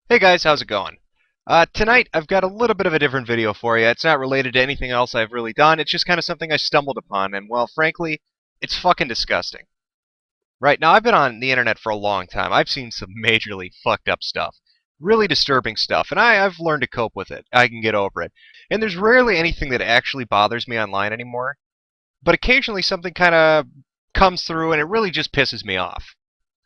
Hey guys, how's it going? Tonight I've got a little bit of a different video for you. It's not related to anything else I've really done. It's just kind of something I stumbled upon, and well, frankly, it's fucking disgusting. Right now, I've been on the internet for a long time. I've seen some majorly fucked up stuff, really disturbing stuff, and I've learned to cope with it. I can get over it. And there's rarely anything that actually bothers me online anymore, but occasionally something kind of comes through and it really just pisses me off.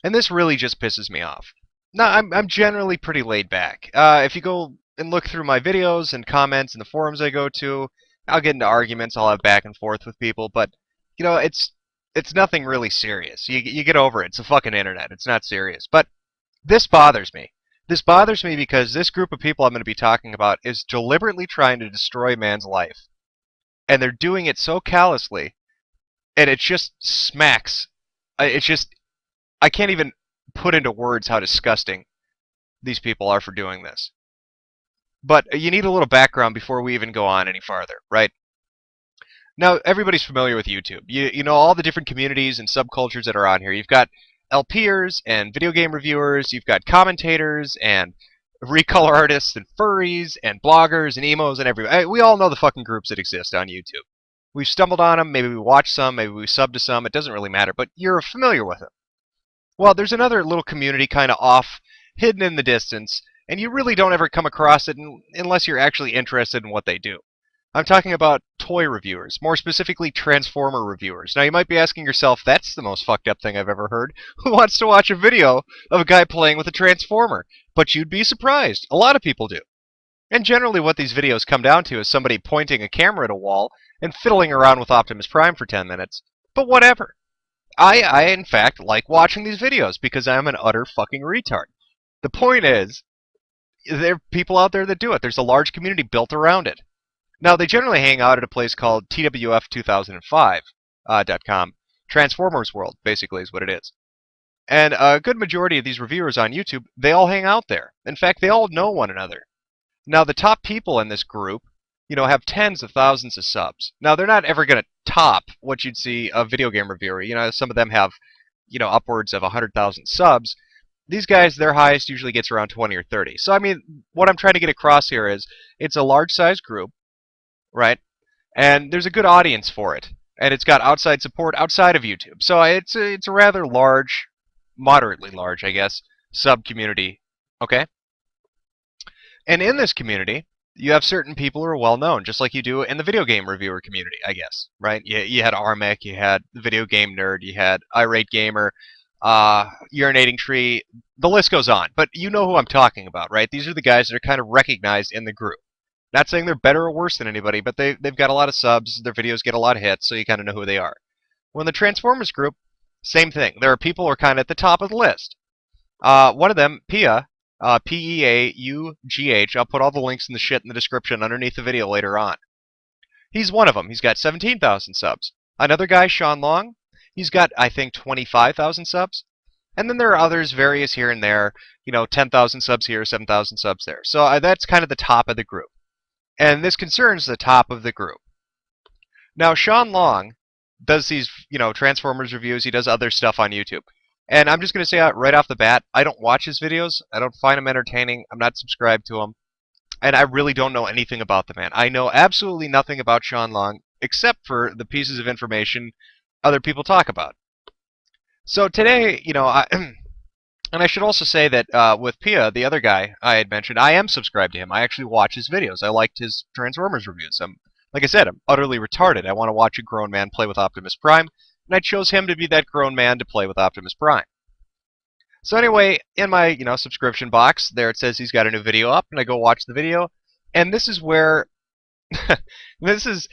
And this really just pisses me off. No, I'm generally pretty laid back. If you go and look through my videos and comments and the forums I go to, I'll get into arguments. I'll have back and forth with people, but it's nothing really serious. You get over it. It's the fucking internet. It's not serious. But this bothers me. This bothers me because this group of people I'm going to be talking about is deliberately trying to destroy man's life, and they're doing it so callously, and it just smacks. It's just I can't even put into words how disgusting these people are for doing this. But you need a little background before we even go on any farther, right? Now, everybody's familiar with YouTube. You know all the different communities and subcultures that are on here. You've got LPers and video game reviewers. You've got commentators and recolor artists and furries and bloggers and emos and everybody. We all know the fucking groups that exist on YouTube. We've stumbled on them. Maybe we watched some. Maybe we subbed to some. It doesn't really matter. But you're familiar with them. Well, there's another little community kind of off, hidden in the distance, and you really don't ever come across it unless you're actually interested in what they do. I'm talking about toy reviewers, more specifically Transformer reviewers. Now, you might be asking yourself, that's the most fucked up thing I've ever heard. Who wants to watch a video of a guy playing with a Transformer? But you'd be surprised. A lot of people do. And generally what these videos come down to is somebody pointing a camera at a wall and fiddling around with Optimus Prime for 10 minutes. But whatever. I in fact, like watching these videos because I'm an utter fucking retard. The point is, there are people out there that do it. There's a large community built around it. Now, they generally hang out at a place called TWF2005.com. Transformers World, basically, is what it is. And a good majority of these reviewers on YouTube, they all hang out there. In fact, they all know one another. Now, the top people in this group, have tens of thousands of subs. Now, they're not ever going to top what you'd see a video game reviewer. Some of them have, upwards of 100,000 subs. These guys, their highest usually gets around 20 or 30. So, I mean, what I'm trying to get across here is it's a large-sized group, right? And there's a good audience for it. And it's got outside support outside of YouTube. So it's a rather large, moderately large, I guess, sub-community, okay? And in this community, you have certain people who are well known, just like you do in the video game reviewer community, I guess, right? You had Armek, you had the video game nerd, you had Irate Gamer, Urinating Tree, the list goes on. But you know who I'm talking about, right? These are the guys that are kind of recognized in the group. Not saying they're better or worse than anybody, but they've got a lot of subs, their videos get a lot of hits, so you kind of know who they are. Well, in the Transformers group, same thing. There are people who are kind of at the top of the list. One of them, Peaugh, Peaugh. I'll put all the links in the shit in the description underneath the video later on. He's one of them. He's got 17,000 subs. Another guy, Sean Long, he's got, I think, 25,000 subs. And then there are others, various here and there, 10,000 subs here, 7,000 subs there. So that's kind of the top of the group. And this concerns the top of the group. Now, Sean Long does these, Transformers reviews. He does other stuff on YouTube. And I'm just going to say right off the bat, I don't watch his videos. I don't find them entertaining. I'm not subscribed to him. And I really don't know anything about the man. I know absolutely nothing about Sean Long, except for the pieces of information other people talk about. So today, and I should also say that with Peaugh, the other guy I had mentioned, I am subscribed to him. I actually watch his videos. I liked his Transformers reviews. Like I said, I'm utterly retarded. I want to watch a grown man play with Optimus Prime. And I chose him to be that grown man to play with Optimus Prime. So anyway, in my, subscription box, there it says he's got a new video up, and I go watch the video, and this is where this is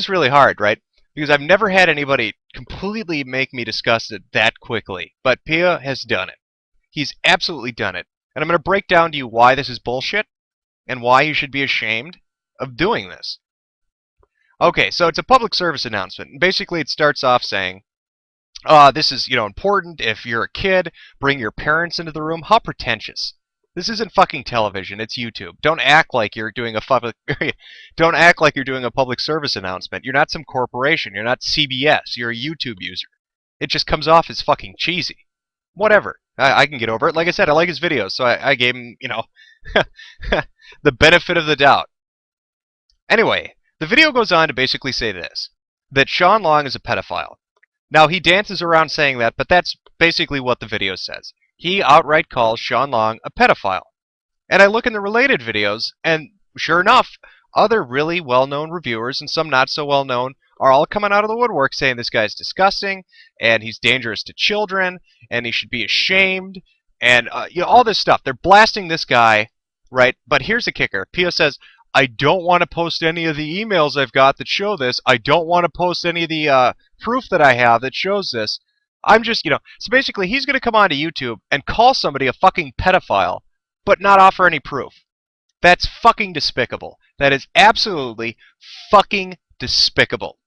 really hard, right? Because I've never had anybody completely make me disgusted that quickly, but Peaugh has done it. He's absolutely done it. And I'm going to break down to you why this is bullshit and why you should be ashamed of doing this. Okay, so it's a public service announcement. Basically, it starts off saying, this is, important. If you're a kid, bring your parents into the room. How pretentious. This isn't fucking television. It's YouTube. Don't act like you're doing a don't act like you're doing a public service announcement. You're not some corporation. You're not CBS. You're a YouTube user. It just comes off as fucking cheesy. Whatever. I can get over it. Like I said, I like his videos, so I gave him, the benefit of the doubt. Anyway, the video goes on to basically say this, that Sean Long is a pedophile. Now, he dances around saying that, but that's basically what the video says. He outright calls Sean Long a pedophile. And I look in the related videos, and sure enough, other really well-known reviewers and some not so well-known are all coming out of the woodwork saying this guy's disgusting, and he's dangerous to children, and he should be ashamed, and all this stuff. They're blasting this guy, right? But here's the kicker. Peaugh says, I don't want to post any of the emails I've got that show this. I don't want to post any of the proof that I have that shows this. I'm just, so basically he's going to come onto YouTube and call somebody a fucking pedophile, but not offer any proof. That's fucking despicable. That is absolutely fucking despicable.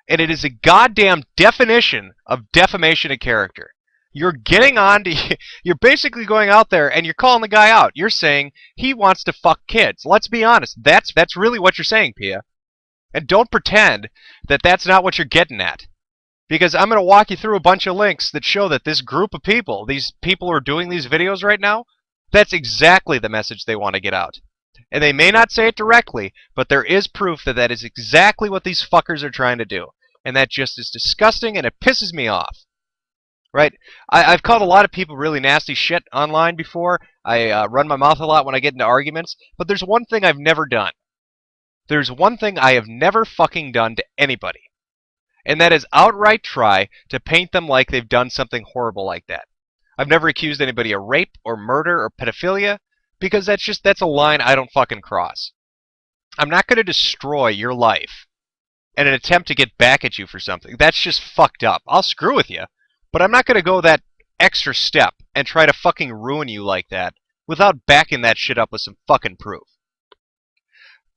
And it is a goddamn definition of defamation of character. You're getting on to, you're basically going out there and you're calling the guy out. You're saying he wants to fuck kids. Let's be honest. That's really what you're saying, Peaugh. And don't pretend that that's not what you're getting at. Because I'm going to walk you through a bunch of links that show that this group of people, these people who are doing these videos right now, that's exactly the message they want to get out. And they may not say it directly, but there is proof that that is exactly what these fuckers are trying to do. And that just is disgusting and it pisses me off. Right? I've called a lot of people really nasty shit online before. I run my mouth a lot when I get into arguments. But there's one thing I've never done. There's one thing I have never fucking done to anybody. And that is outright try to paint them like they've done something horrible like that. I've never accused anybody of rape or murder or pedophilia because that's a line I don't fucking cross. I'm not going to destroy your life in an attempt to get back at you for something. That's just fucked up. I'll screw with you. But I'm not going to go that extra step and try to fucking ruin you like that without backing that shit up with some fucking proof.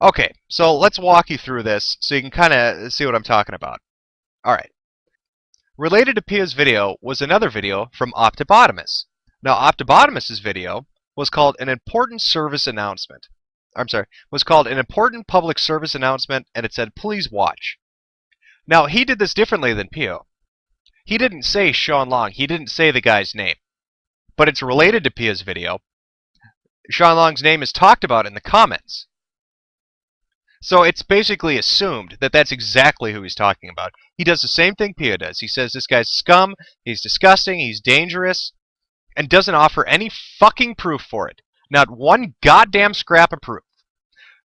Okay, so let's walk you through this so you can kind of see what I'm talking about. Alright. Related to Peaugh's video was another video from Optibotimus. Now, Optibotimus' video was called an important service announcement. Was called an important public service announcement, and it said, please watch. Now, he did this differently than Peaugh. He didn't say Sean Long. He didn't say the guy's name. But it's related to Peaugh's video. Sean Long's name is talked about in the comments. So it's basically assumed that that's exactly who he's talking about. He does the same thing Peaugh does. He says this guy's scum, he's disgusting, he's dangerous, and doesn't offer any fucking proof for it. Not one goddamn scrap of proof.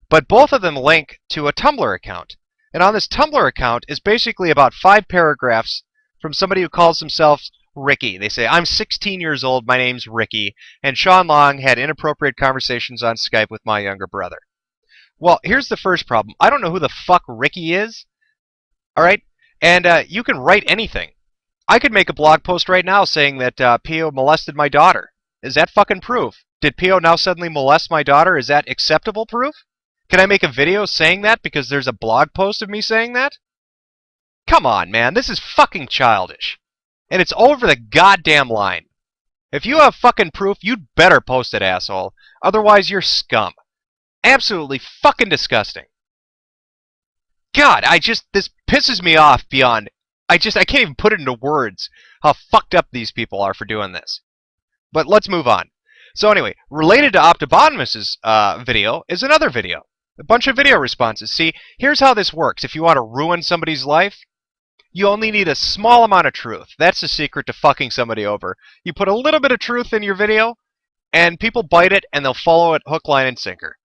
But both of them link to a Tumblr account. And on this Tumblr account is basically about 5 paragraphs from somebody who calls themselves Rikki. They say, I'm 16 years old, my name's Rikki, and Sean Long had inappropriate conversations on Skype with my younger brother. Well, here's the first problem. I don't know who the fuck Rikki is. Alright? And you can write anything. I could make a blog post right now saying that Peaugh molested my daughter. Is that fucking proof? Did Peaugh now suddenly molest my daughter? Is that acceptable proof? Can I make a video saying that because there's a blog post of me saying that? Come on, man. This is fucking childish. And it's over the goddamn line. If you have fucking proof, you'd better post it, asshole. Otherwise, you're scum. Absolutely fucking disgusting. God, this pisses me off beyond... I can't even put it into words how fucked up these people are for doing this. But let's move on. So anyway, related to Optibotimus' video is another video. A bunch of video responses. See, here's how this works. If you want to ruin somebody's life, you only need a small amount of truth. That's the secret to fucking somebody over. You put a little bit of truth in your video, and people bite it, and they'll follow it hook, line, and sinker.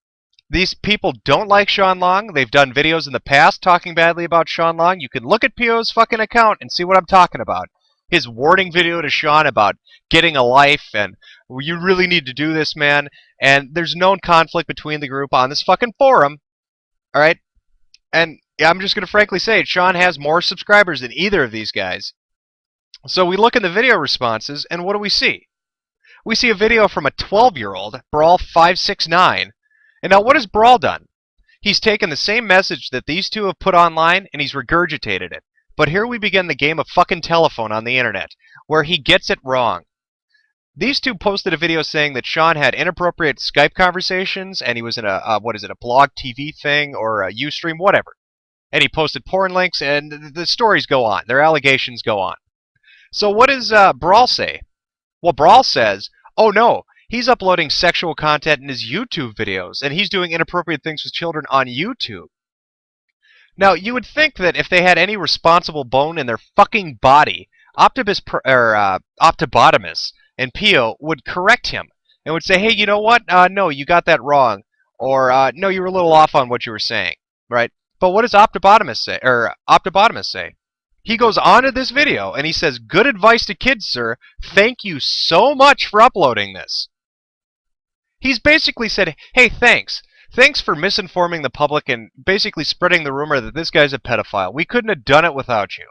These people don't like Sean Long. They've done videos in the past talking badly about Sean Long. You can look at Peaugh's fucking account and see what I'm talking about. His warning video to Sean about getting a life, and you really need to do this, man. And there's known conflict between the group on this fucking forum. Alright? And I'm just going to frankly say, Sean has more subscribers than either of these guys. So we look in the video responses, and what do we see? We see a video from a 12-year-old, Brawl569. And now what has Brawl done? He's taken the same message that these two have put online, and he's regurgitated it. But here we begin the game of fucking telephone on the internet, where he gets it wrong. These two posted a video saying that Sean had inappropriate Skype conversations, and he was in a blog TV thing, or a Ustream, whatever. And he posted porn links, and the stories go on. Their allegations go on. So what does Brawl say? Well, Brawl says, oh no, he's uploading sexual content in his YouTube videos, and he's doing inappropriate things with children on YouTube. Now, you would think that if they had any responsible bone in their fucking body, Optibotimus and Peaugh would correct him and would say, hey, you know what? No, you got that wrong. Or, no, you were a little off on what you were saying, right? But what does Optibotimus say? He goes on to this video and he says, good advice to kids, sir. Thank you so much for uploading this. He's basically said, hey, thanks. Thanks for misinforming the public and basically spreading the rumor that this guy's a pedophile. We couldn't have done it without you.